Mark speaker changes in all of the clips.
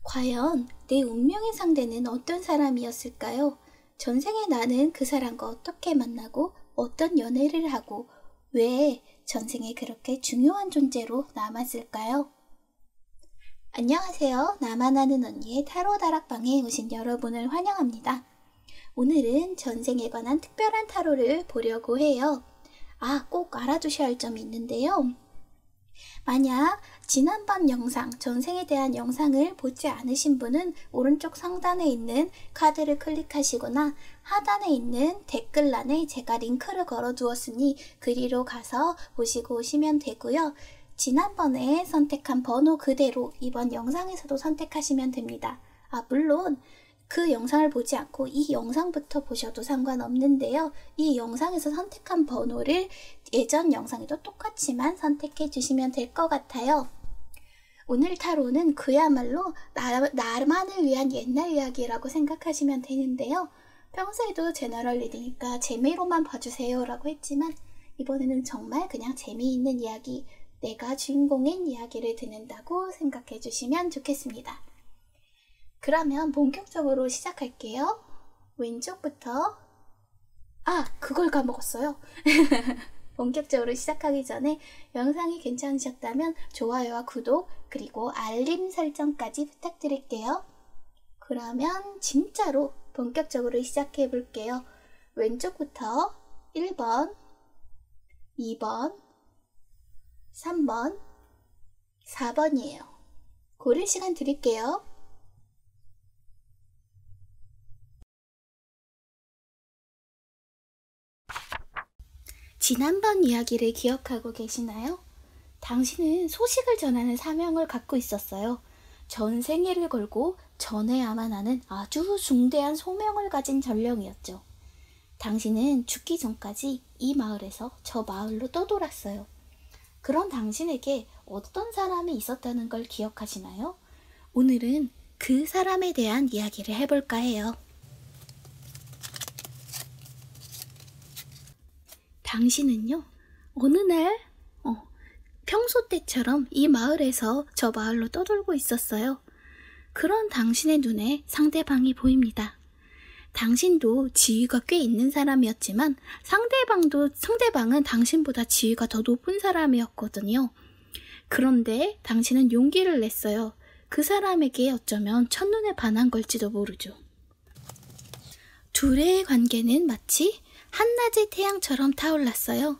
Speaker 1: 과연 내 운명의 상대는 어떤 사람이었을까요? 전생에 나는 그 사람과 어떻게 만나고 어떤 연애를 하고 왜 전생에 그렇게 중요한 존재로 남았을까요? 안녕하세요. 나만 아는 언니의 타로 다락방에 오신 여러분을 환영합니다. 오늘은 전생에 관한 특별한 타로를 보려고 해요. 꼭 알아두셔야 할 점이 있는데요. 만약 지난번 영상, 전생에 대한 영상을 보지 않으신 분은 오른쪽 상단에 있는 카드를 클릭하시거나 하단에 있는 댓글란에 제가 링크를 걸어 두었으니 그리로 가서 보시고 오시면 되고요. 지난번에 선택한 번호 그대로 이번 영상에서도 선택하시면 됩니다. 물론 그 영상을 보지 않고 이 영상부터 보셔도 상관없는데요. 이 영상에서 선택한 번호를 예전 영상에도 똑같이만 선택해 주시면 될 것 같아요. 오늘 타로는 그야말로 나만을 위한 옛날 이야기라고 생각하시면 되는데요. 평소에도 제너럴 리딩이니까 재미로만 봐주세요 라고 했지만 이번에는 정말 그냥 재미있는 이야기, 내가 주인공인 이야기를 듣는다고 생각해 주시면 좋겠습니다. 그러면 본격적으로 시작할게요. 왼쪽부터 그걸 까먹었어요. 본격적으로 시작하기 전에 영상이 괜찮으셨다면 좋아요와 구독 그리고 알림 설정까지 부탁드릴게요. 그러면 진짜로 본격적으로 시작해 볼게요. 왼쪽부터 1번, 2번, 3번, 4번이에요. 고를 시간 드릴게요. 지난번 이야기를 기억하고 계시나요? 당신은 소식을 전하는 사명을 갖고 있었어요. 전생애를 걸고 전해야만 하는 아주 중대한 소명을 가진 전령이었죠. 당신은 죽기 전까지 이 마을에서 저 마을로 떠돌았어요. 그런 당신에게 어떤 사람이 있었다는 걸 기억하시나요? 오늘은 그 사람에 대한 이야기를 해볼까 해요. 당신은요, 어느 날 평소 때처럼 이 마을에서 저 마을로 떠돌고 있었어요. 그런 당신의 눈에 상대방이 보입니다. 당신도 지위가 꽤 있는 사람이었지만 상대방은 당신보다 지위가 더 높은 사람이었거든요. 그런데 당신은 용기를 냈어요. 그 사람에게 어쩌면 첫눈에 반한 걸지도 모르죠. 둘의 관계는 마치 한낮의 태양처럼 타올랐어요.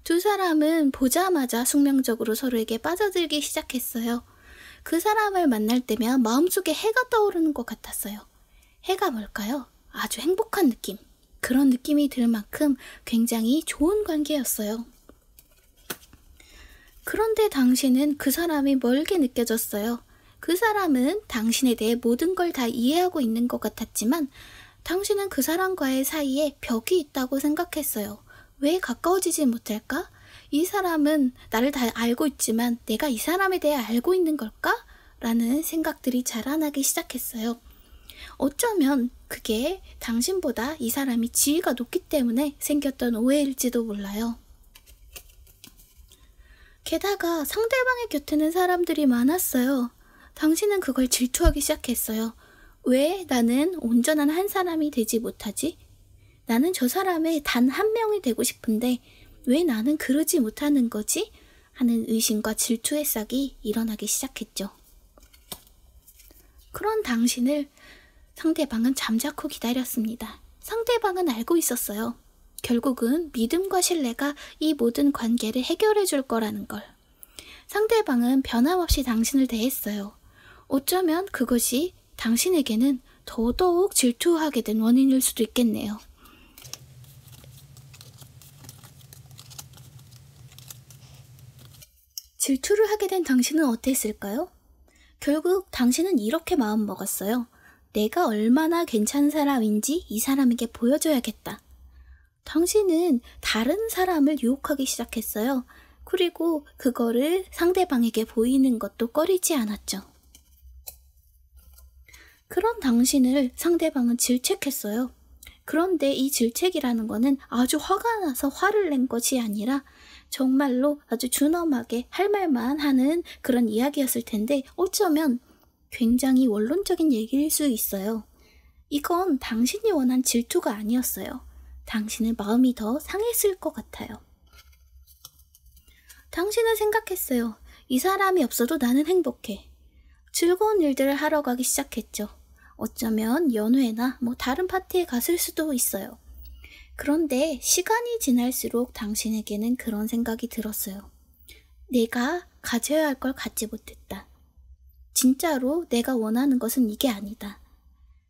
Speaker 1: 두 사람은 보자마자 숙명적으로 서로에게 빠져들기 시작했어요. 그 사람을 만날 때면 마음속에 해가 떠오르는 것 같았어요. 해가 뭘까요? 아주 행복한 느낌. 그런 느낌이 들 만큼 굉장히 좋은 관계였어요. 그런데 당신은 그 사람이 멀게 느껴졌어요. 그 사람은 당신에 대해 모든 걸 다 이해하고 있는 것 같았지만 당신은 그 사람과의 사이에 벽이 있다고 생각했어요. 왜 가까워지지 못할까? 이 사람은 나를 다 알고 있지만 내가 이 사람에 대해 알고 있는 걸까? 라는 생각들이 자라나기 시작했어요. 어쩌면 그게 당신보다 이 사람이 지위가 높기 때문에 생겼던 오해일지도 몰라요. 게다가 상대방의 곁에는 사람들이 많았어요. 당신은 그걸 질투하기 시작했어요. 왜 나는 온전한 한 사람이 되지 못하지? 나는 저 사람의 단 한 명이 되고 싶은데 왜 나는 그러지 못하는 거지? 하는 의심과 질투의 싹이 일어나기 시작했죠. 그런 당신을 상대방은 잠자코 기다렸습니다. 상대방은 알고 있었어요. 결국은 믿음과 신뢰가 이 모든 관계를 해결해 줄 거라는 걸. 상대방은 변함없이 당신을 대했어요. 어쩌면 그것이 당신에게는 더더욱 질투하게 된 원인일 수도 있겠네요. 질투를 하게 된 당신은 어땠을까요? 결국 당신은 이렇게 마음먹었어요. 내가 얼마나 괜찮은 사람인지 이 사람에게 보여줘야겠다. 당신은 다른 사람을 유혹하기 시작했어요. 그리고 그거를 상대방에게 보이는 것도 꺼리지 않았죠. 그런 당신을 상대방은 질책했어요. 그런데 이 질책이라는 거는 아주 화가 나서 화를 낸 것이 아니라 정말로 아주 준엄하게 할 말만 하는 그런 이야기였을 텐데 어쩌면 굉장히 원론적인 얘기일 수 있어요. 이건 당신이 원한 질투가 아니었어요. 당신의 마음이 더 상했을 것 같아요. 당신은 생각했어요. 이 사람이 없어도 나는 행복해. 즐거운 일들을 하러 가기 시작했죠. 어쩌면 연회나 다른 파티에 갔을 수도 있어요. 그런데 시간이 지날수록 당신에게는 그런 생각이 들었어요. 내가 가져야 할 걸 갖지 못했다. 진짜로 내가 원하는 것은 이게 아니다.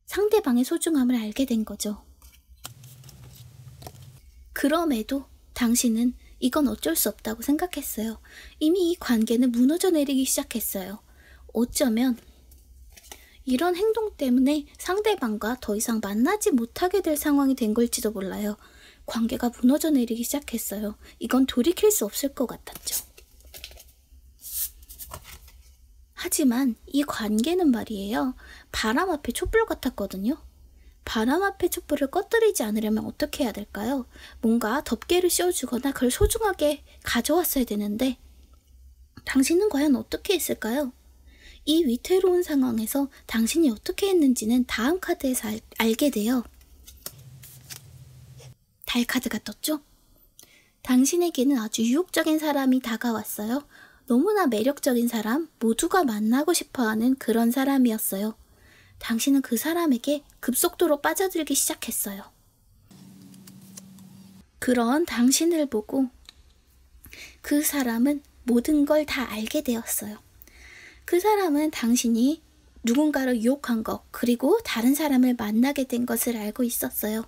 Speaker 1: 상대방의 소중함을 알게 된 거죠. 그럼에도 당신은 이건 어쩔 수 없다고 생각했어요. 이미 이 관계는 무너져 내리기 시작했어요. 어쩌면 이런 행동 때문에 상대방과 더 이상 만나지 못하게 될 상황이 된 걸지도 몰라요. 관계가 무너져 내리기 시작했어요. 이건 돌이킬 수 없을 것 같았죠. 하지만 이 관계는 말이에요. 바람 앞에 촛불 같았거든요. 바람 앞에 촛불을 꺼뜨리지 않으려면 어떻게 해야 될까요? 뭔가 덮개를 씌워주거나 그걸 소중하게 가져왔어야 되는데 당신은 과연 어떻게 했을까요? 이 위태로운 상황에서 당신이 어떻게 했는지는 다음 카드에서 알게 돼요. 달 카드가 떴죠? 당신에게는 아주 유혹적인 사람이 다가왔어요. 너무나 매력적인 사람, 모두가 만나고 싶어하는 그런 사람이었어요. 당신은 그 사람에게 급속도로 빠져들기 시작했어요. 그런 당신을 보고 그 사람은 모든 걸 다 알게 되었어요. 그 사람은 당신이 누군가를 유혹한 것, 그리고 다른 사람을 만나게 된 것을 알고 있었어요.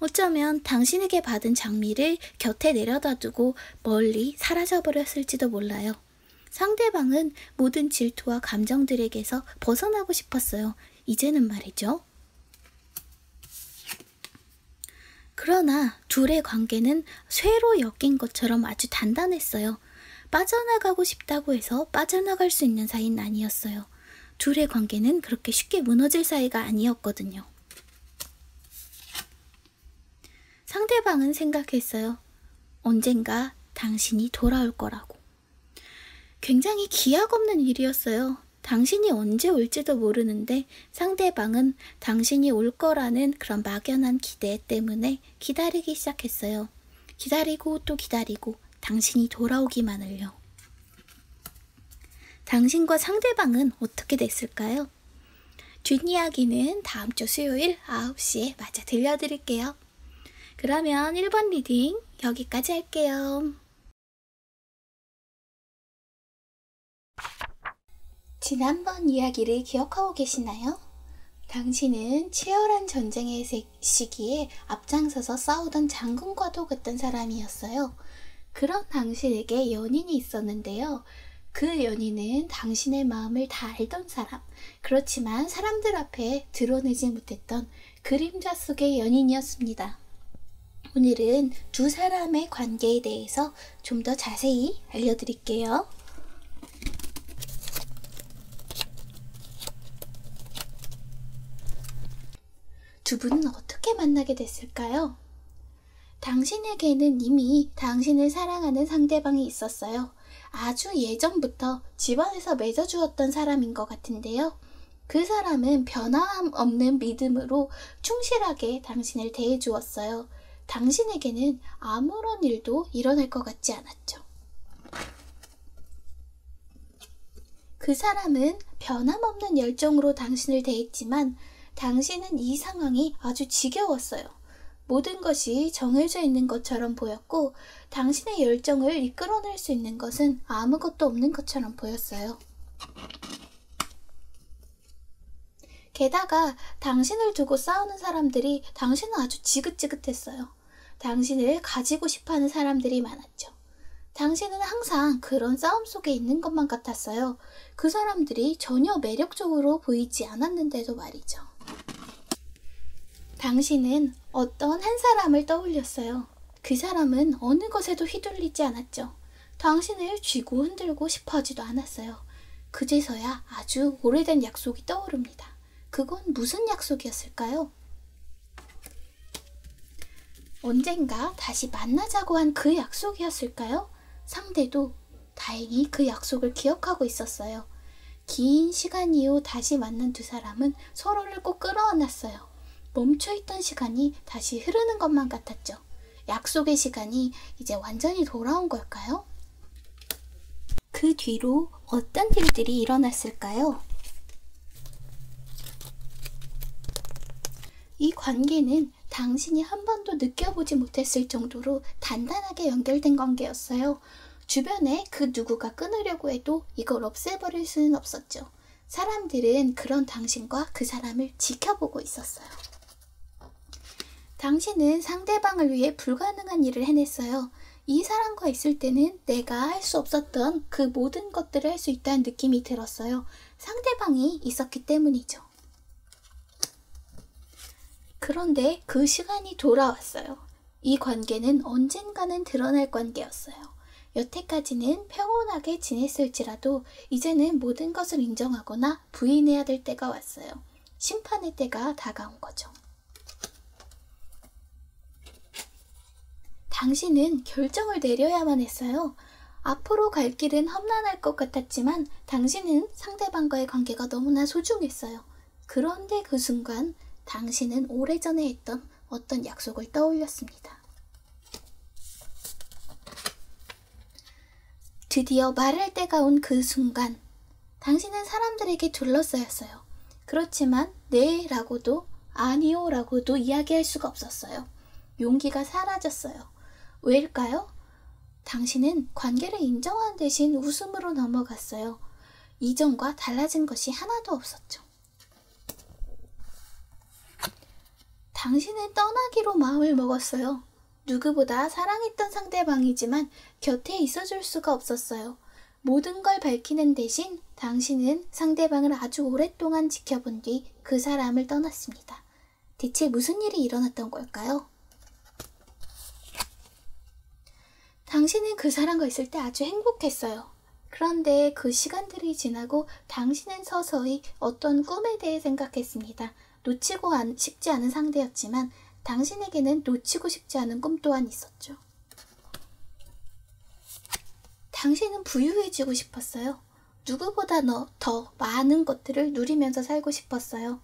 Speaker 1: 어쩌면 당신에게 받은 장미를 곁에 내려다 두고 멀리 사라져버렸을지도 몰라요. 상대방은 모든 질투와 감정들에게서 벗어나고 싶었어요. 이제는 말이죠. 그러나 둘의 관계는 쇠로 엮인 것처럼 아주 단단했어요. 빠져나가고 싶다고 해서 빠져나갈 수 있는 사이는 아니었어요. 둘의 관계는 그렇게 쉽게 무너질 사이가 아니었거든요. 상대방은 생각했어요. 언젠가 당신이 돌아올 거라고. 굉장히 기약 없는 일이었어요. 당신이 언제 올지도 모르는데 상대방은 당신이 올 거라는 그런 막연한 기대 때문에 기다리기 시작했어요. 기다리고 또 기다리고 당신이 돌아오기만을요. 당신과 상대방은 어떻게 됐을까요? 뒷이야기는 다음 주 수요일 9시에 마저 들려드릴게요. 그러면 1번 리딩 여기까지 할게요. 지난번 이야기를 기억하고 계시나요? 당신은 치열한 전쟁의 시기에 앞장서서 싸우던 장군과도 같던 사람이었어요. 그런 당신에게 연인이 있었는데요. 그 연인은 당신의 마음을 다 알던 사람, 그렇지만 사람들 앞에 드러내지 못했던 그림자 속의 연인이었습니다. 오늘은 두 사람의 관계에 대해서 좀 더 자세히 알려드릴게요. 두 분은 어떻게 만나게 됐을까요? 당신에게는 이미 당신을 사랑하는 상대방이 있었어요. 아주 예전부터 집안에서 맺어주었던 사람인 것 같은데요. 그 사람은 변함없는 믿음으로 충실하게 당신을 대해주었어요. 당신에게는 아무런 일도 일어날 것 같지 않았죠. 그 사람은 변함없는 열정으로 당신을 대했지만 당신은 이 상황이 아주 지겨웠어요. 모든 것이 정해져 있는 것처럼 보였고 당신의 열정을 이끌어낼 수 있는 것은 아무것도 없는 것처럼 보였어요. 게다가 당신을 두고 싸우는 사람들이 당신은 아주 지긋지긋했어요. 당신을 가지고 싶어하는 사람들이 많았죠. 당신은 항상 그런 싸움 속에 있는 것만 같았어요. 그 사람들이 전혀 매력적으로 보이지 않았는데도 말이죠. 당신은 어떤 한 사람을 떠올렸어요. 그 사람은 어느 것에도 휘둘리지 않았죠. 당신을 쥐고 흔들고 싶어 하지도 않았어요. 그제서야 아주 오래된 약속이 떠오릅니다. 그건 무슨 약속이었을까요? 언젠가 다시 만나자고 한 그 약속이었을까요? 상대도 다행히 그 약속을 기억하고 있었어요. 긴 시간 이후 다시 만난 두 사람은 서로를 꼭 끌어안았어요. 멈춰있던 시간이 다시 흐르는 것만 같았죠. 약속의 시간이 이제 완전히 돌아온 걸까요? 그 뒤로 어떤 일들이 일어났을까요? 이 관계는 당신이 한 번도 느껴보지 못했을 정도로 단단하게 연결된 관계였어요. 주변에 그 누구가 끊으려고 해도 이걸 없애버릴 수는 없었죠. 사람들은 그런 당신과 그 사람을 지켜보고 있었어요. 당신은 상대방을 위해 불가능한 일을 해냈어요. 이 사람과 있을 때는 내가 할 수 없었던 그 모든 것들을 할 수 있다는 느낌이 들었어요. 상대방이 있었기 때문이죠. 그런데 그 시간이 돌아왔어요. 이 관계는 언젠가는 드러날 관계였어요. 여태까지는 평온하게 지냈을지라도 이제는 모든 것을 인정하거나 부인해야 될 때가 왔어요. 심판의 때가 다가온 거죠. 당신은 결정을 내려야만 했어요. 앞으로 갈 길은 험난할 것 같았지만 당신은 상대방과의 관계가 너무나 소중했어요. 그런데 그 순간 당신은 오래전에 했던 어떤 약속을 떠올렸습니다. 드디어 말할 때가 온 그 순간 당신은 사람들에게 둘러싸였어요. 그렇지만 네 라고도 아니요 라고도 이야기할 수가 없었어요. 용기가 사라졌어요. 왜일까요? 당신은 관계를 인정한 대신 웃음으로 넘어갔어요. 이전과 달라진 것이 하나도 없었죠. 당신은 떠나기로 마음을 먹었어요. 누구보다 사랑했던 상대방이지만 곁에 있어줄 수가 없었어요. 모든 걸 밝히는 대신 당신은 상대방을 아주 오랫동안 지켜본 뒤 그 사람을 떠났습니다. 대체 무슨 일이 일어났던 걸까요? 당신은 그 사람과 있을 때 아주 행복했어요. 그런데 그 시간들이 지나고 당신은 서서히 어떤 꿈에 대해 생각했습니다. 놓치고 싶지 않은 상대였지만 당신에게는 놓치고 싶지 않은 꿈 또한 있었죠. 당신은 부유해지고 싶었어요. 누구보다 더 많은 것들을 누리면서 살고 싶었어요.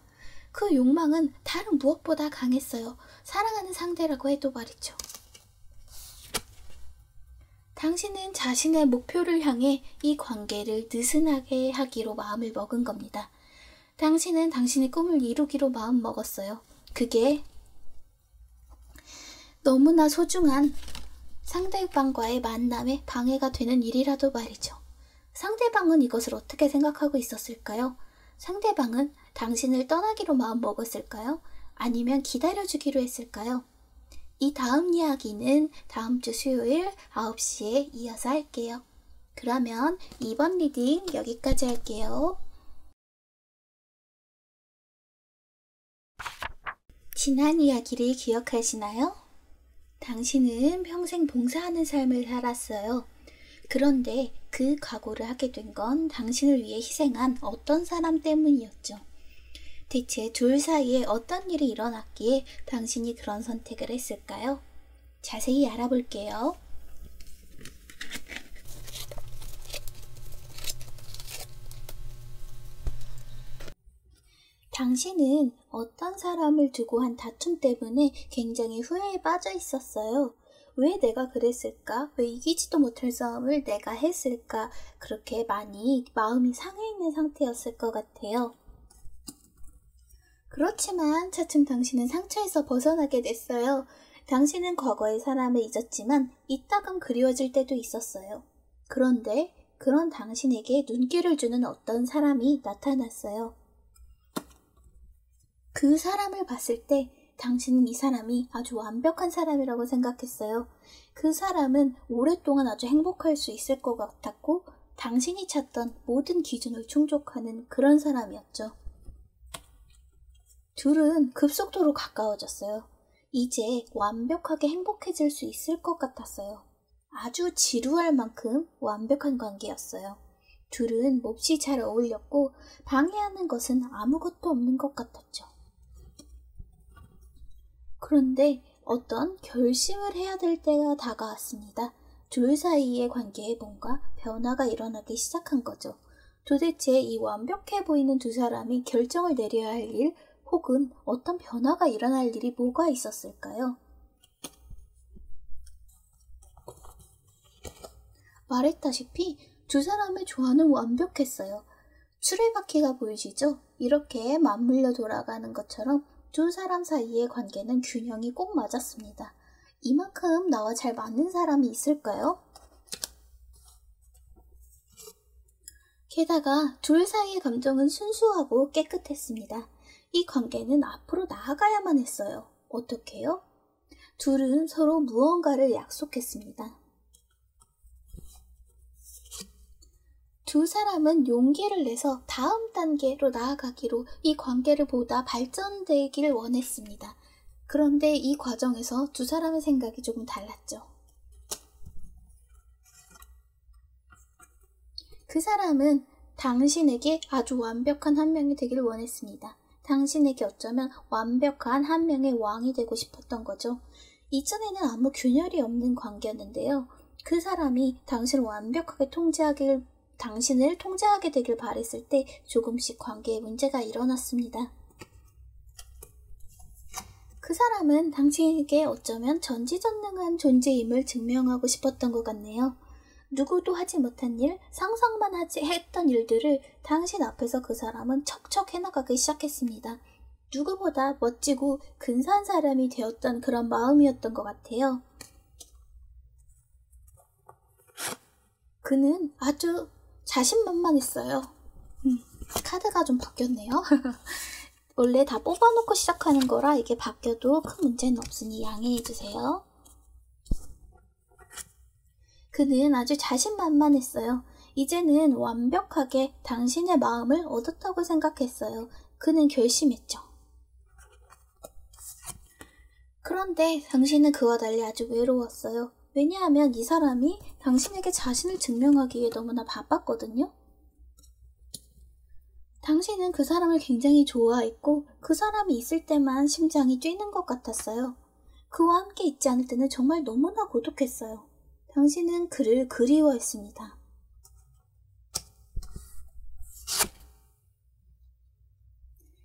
Speaker 1: 그 욕망은 다른 무엇보다 강했어요. 사랑하는 상대라고 해도 말이죠. 당신은 자신의 목표를 향해 이 관계를 느슨하게 하기로 마음을 먹은 겁니다. 당신은 당신의 꿈을 이루기로 마음 먹었어요. 그게 너무나 소중한 상대방과의 만남에 방해가 되는 일이라도 말이죠. 상대방은 이것을 어떻게 생각하고 있었을까요? 상대방은 당신을 떠나기로 마음 먹었을까요? 아니면 기다려주기로 했을까요? 이 다음 이야기는 다음 주 수요일 9시에 이어서 할게요. 그러면 이번 리딩 여기까지 할게요. 지난 이야기를 기억하시나요? 당신은 평생 봉사하는 삶을 살았어요. 그런데 그 각오를 하게 된 건 당신을 위해 희생한 어떤 사람 때문이었죠. 대체 둘 사이에 어떤 일이 일어났기에 당신이 그런 선택을 했을까요? 자세히 알아볼게요. 당신은 어떤 사람을 두고 한 다툼 때문에 굉장히 후회에 빠져 있었어요. 왜 내가 그랬을까? 왜 이기지도 못할 싸움을 내가 했을까? 그렇게 많이 마음이 상해 있는 상태였을 것 같아요. 그렇지만 차츰 당신은 상처에서 벗어나게 됐어요. 당신은 과거의 사람을 잊었지만 이따금 그리워질 때도 있었어요. 그런데 그런 당신에게 눈길을 주는 어떤 사람이 나타났어요. 그 사람을 봤을 때 당신은 이 사람이 아주 완벽한 사람이라고 생각했어요. 그 사람은 오랫동안 아주 행복할 수 있을 것 같았고 당신이 찾던 모든 기준을 충족하는 그런 사람이었죠. 둘은 급속도로 가까워졌어요. 이제 완벽하게 행복해질 수 있을 것 같았어요. 아주 지루할 만큼 완벽한 관계였어요. 둘은 몹시 잘 어울렸고 방해하는 것은 아무것도 없는 것 같았죠. 그런데 어떤 결심을 해야 될 때가 다가왔습니다. 둘 사이의 관계에 뭔가 변화가 일어나기 시작한 거죠. 도대체 이 완벽해 보이는 두 사람이 결정을 내려야 할 일, 혹은 어떤 변화가 일어날 일이 뭐가 있었을까요? 말했다시피 두 사람의 조화는 완벽했어요. 수레바퀴가 보이시죠? 이렇게 맞물려 돌아가는 것처럼 두 사람 사이의 관계는 균형이 꼭 맞았습니다. 이만큼 나와 잘 맞는 사람이 있을까요? 게다가 둘 사이의 감정은 순수하고 깨끗했습니다. 이 관계는 앞으로 나아가야만 했어요. 어떻게요? 둘은 서로 무언가를 약속했습니다. 두 사람은 용기를 내서 다음 단계로 나아가기로 이 관계를 보다 발전되길 원했습니다. 그런데 이 과정에서 두 사람의 생각이 조금 달랐죠. 그 사람은 당신에게 아주 완벽한 한 명이 되길 원했습니다. 당신에게 어쩌면 완벽한 한 명의 왕이 되고 싶었던 거죠. 이전에는 아무 균열이 없는 관계였는데요. 그 사람이 당신을 통제하게 되길 바랬을 때 조금씩 관계에 문제가 일어났습니다. 그 사람은 당신에게 어쩌면 전지전능한 존재임을 증명하고 싶었던 것 같네요. 누구도 하지 못한 일, 상상만 했던 일들을 당신 앞에서 그 사람은 척척 해나가기 시작했습니다. 누구보다 멋지고 근사한 사람이 되었던 그런 마음이었던 것 같아요. 그는 아주 자신만만했어요. 카드가 좀 바뀌었네요. 원래 다 뽑아놓고 시작하는 거라 이게 바뀌어도 큰 문제는 없으니 양해해주세요. 그는 아주 자신만만했어요. 이제는 완벽하게 당신의 마음을 얻었다고 생각했어요. 그는 결심했죠. 그런데 당신은 그와 달리 아주 외로웠어요. 왜냐하면 이 사람이 당신에게 자신을 증명하기 위해 너무나 바빴거든요. 당신은 그 사람을 굉장히 좋아했고 그 사람이 있을 때만 심장이 뛰는 것 같았어요. 그와 함께 있지 않을 때는 정말 너무나 고독했어요. 당신은 그를 그리워했습니다.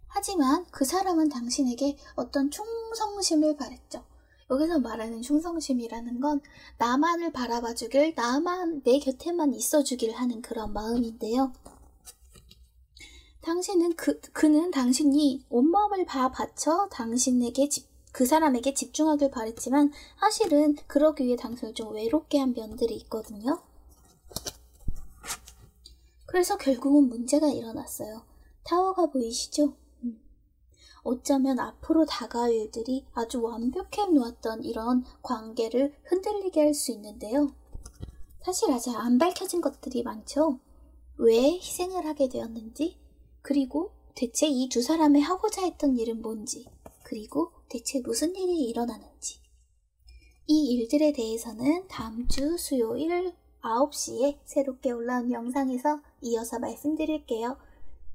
Speaker 1: 하지만 그 사람은 당신에게 어떤 충성심을 바랬죠. 여기서 말하는 충성심이라는 건 나만을 바라봐주길, 나만 내 곁에만 있어주길 하는 그런 마음인데요. 그는 당신이 온마음을 다 바쳐 그 사람에게 집중하길 바랬지만 사실은 그러기 위해 당신을 좀 외롭게 한 면들이 있거든요. 그래서 결국은 문제가 일어났어요. 타워가 보이시죠? 어쩌면 앞으로 다가올 일들이 아주 완벽해 놓았던 이런 관계를 흔들리게 할 수 있는데요. 사실 아직 안 밝혀진 것들이 많죠. 왜 희생을 하게 되었는지, 그리고 대체 이 두 사람이 하고자 했던 일은 뭔지, 그리고 대체 무슨 일이 일어나는지. 이 일들에 대해서는 다음 주 수요일 9시에 새롭게 올라온 영상에서 이어서 말씀드릴게요.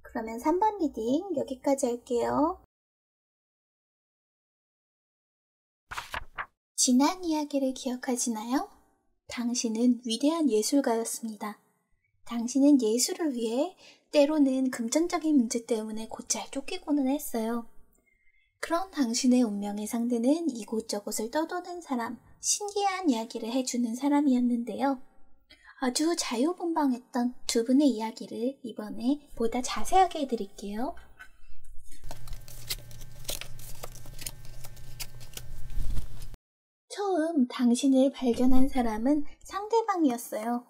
Speaker 1: 그러면 3번 리딩 여기까지 할게요. 지난 이야기를 기억하시나요? 당신은 위대한 예술가였습니다. 당신은 예술을 위해 때로는 금전적인 문제 때문에 곧잘 쫓기고는 했어요. 그런 당신의 운명의 상대는 이곳저곳을 떠도는 사람, 신기한 이야기를 해주는 사람이었는데요. 아주 자유분방했던 두 분의 이야기를 이번에 보다 자세하게 해드릴게요. 처음 당신을 발견한 사람은 상대방이었어요.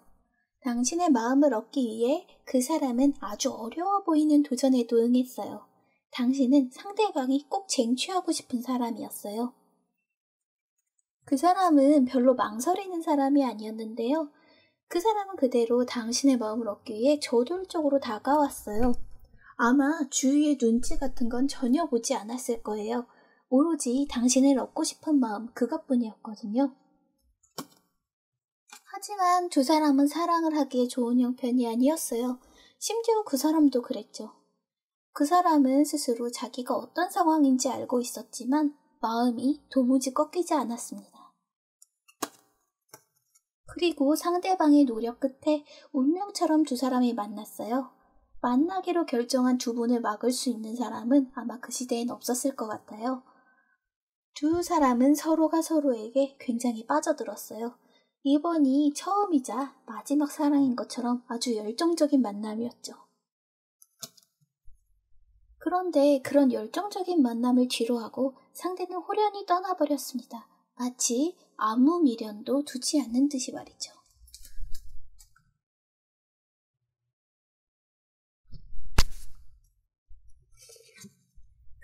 Speaker 1: 당신의 마음을 얻기 위해 그 사람은 아주 어려워 보이는 도전에도 응했어요. 당신은 상대방이 꼭 쟁취하고 싶은 사람이었어요. 그 사람은 별로 망설이는 사람이 아니었는데요. 그 사람은 그대로 당신의 마음을 얻기 위해 저돌적으로 다가왔어요. 아마 주위의 눈치 같은 건 전혀 보지 않았을 거예요. 오로지 당신을 얻고 싶은 마음 그것뿐이었거든요. 하지만 두 사람은 사랑을 하기에 좋은 형편이 아니었어요. 심지어 그 사람도 그랬죠. 그 사람은 스스로 자기가 어떤 상황인지 알고 있었지만 마음이 도무지 꺾이지 않았습니다. 그리고 상대방의 노력 끝에 운명처럼 두 사람이 만났어요. 만나기로 결정한 두 분을 막을 수 있는 사람은 아마 그 시대엔 없었을 것 같아요. 두 사람은 서로가 서로에게 굉장히 빠져들었어요. 이번이 처음이자 마지막 사랑인 것처럼 아주 열정적인 만남이었죠. 그런데 그런 열정적인 만남을 뒤로하고 상대는 호련히 떠나버렸습니다. 마치 아무 미련도 두지 않는 듯이 말이죠.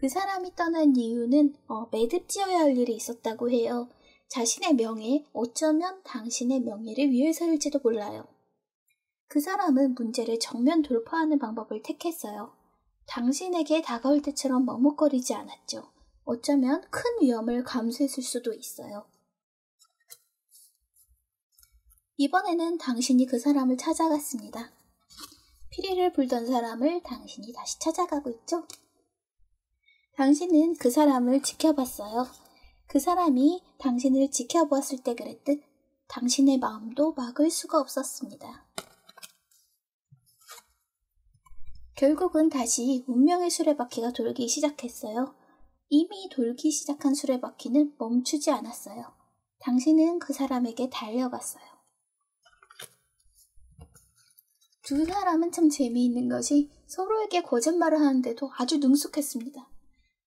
Speaker 1: 그 사람이 떠난 이유는 매듭지어야 할 일이 있었다고 해요. 자신의 명예, 어쩌면 당신의 명예를 위해서일지도 몰라요. 그 사람은 문제를 정면 돌파하는 방법을 택했어요. 당신에게 다가올 때처럼 머뭇거리지 않았죠. 어쩌면 큰 위험을 감수했을 수도 있어요. 이번에는 당신이 그 사람을 찾아갔습니다. 피리를 불던 사람을 당신이 다시 찾아가고 있죠. 당신은 그 사람을 지켜봤어요. 그 사람이 당신을 지켜보았을 때 그랬듯 당신의 마음도 막을 수가 없었습니다. 결국은 다시 운명의 수레바퀴가 돌기 시작했어요. 이미 돌기 시작한 수레바퀴는 멈추지 않았어요. 당신은 그 사람에게 달려갔어요. 두 사람은 참 재미있는 것이 서로에게 거짓말을 하는데도 아주 능숙했습니다.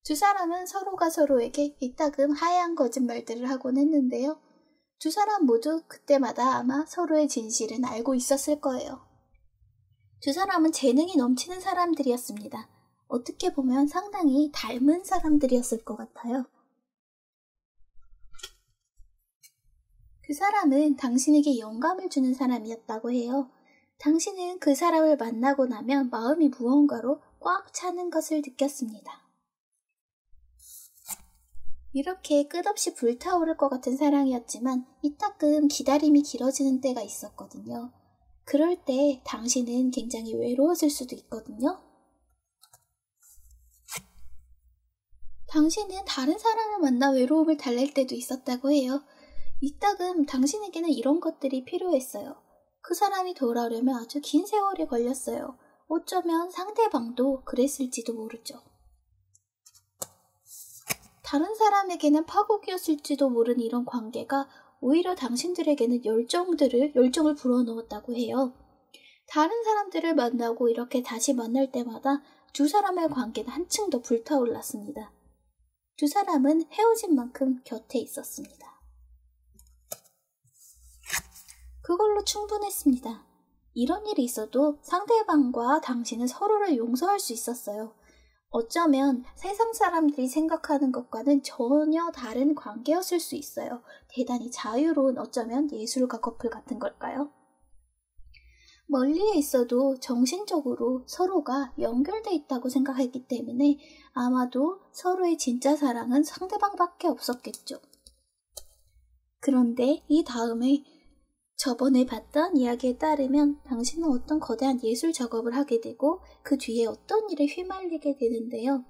Speaker 1: 두 사람은 서로가 서로에게 이따금 하얀 거짓말들을 하곤 했는데요. 두 사람 모두 그때마다 아마 서로의 진실은 알고 있었을 거예요. 두 사람은 재능이 넘치는 사람들이었습니다. 어떻게 보면 상당히 닮은 사람들이었을 것 같아요. 그 사람은 당신에게 영감을 주는 사람이었다고 해요. 당신은 그 사람을 만나고 나면 마음이 무언가로 꽉 차는 것을 느꼈습니다. 이렇게 끝없이 불타오를 것 같은 사랑이었지만 이따금 기다림이 길어지는 때가 있었거든요. 그럴 때 당신은 굉장히 외로웠을 수도 있거든요. 당신은 다른 사람을 만나 외로움을 달랠 때도 있었다고 해요. 이따금 당신에게는 이런 것들이 필요했어요. 그 사람이 돌아오려면 아주 긴 세월이 걸렸어요. 어쩌면 상대방도 그랬을지도 모르죠. 다른 사람에게는 파국이었을지도 모르는 이런 관계가 오히려 당신들에게는 열정을 불어넣었다고 해요. 다른 사람들을 만나고 이렇게 다시 만날 때마다 두 사람의 관계는 한층 더 불타올랐습니다. 두 사람은 헤어진 만큼 곁에 있었습니다. 그걸로 충분했습니다. 이런 일이 있어도 상대방과 당신은 서로를 용서할 수 있었어요. 어쩌면 세상 사람들이 생각하는 것과는 전혀 다른 관계였을 수 있어요. 대단히 자유로운 어쩌면 예술가 커플 같은 걸까요? 멀리에 있어도 정신적으로 서로가 연결돼 있다고 생각했기 때문에 아마도 서로의 진짜 사랑은 상대방밖에 없었겠죠. 그런데 이 다음에 저번에 봤던 이야기에 따르면 당신은 어떤 거대한 예술 작업을 하게 되고 그 뒤에 어떤 일에 휘말리게 되는데요.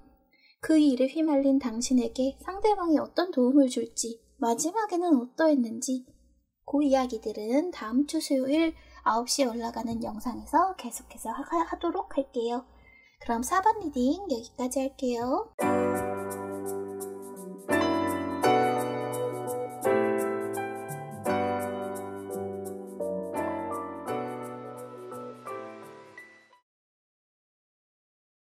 Speaker 1: 그 일에 휘말린 당신에게 상대방이 어떤 도움을 줄지, 마지막에는 어떠했는지 그 이야기들은 다음 주 수요일 9시에 올라가는 영상에서 계속해서 하도록 할게요. 그럼 4번 리딩 여기까지 할게요.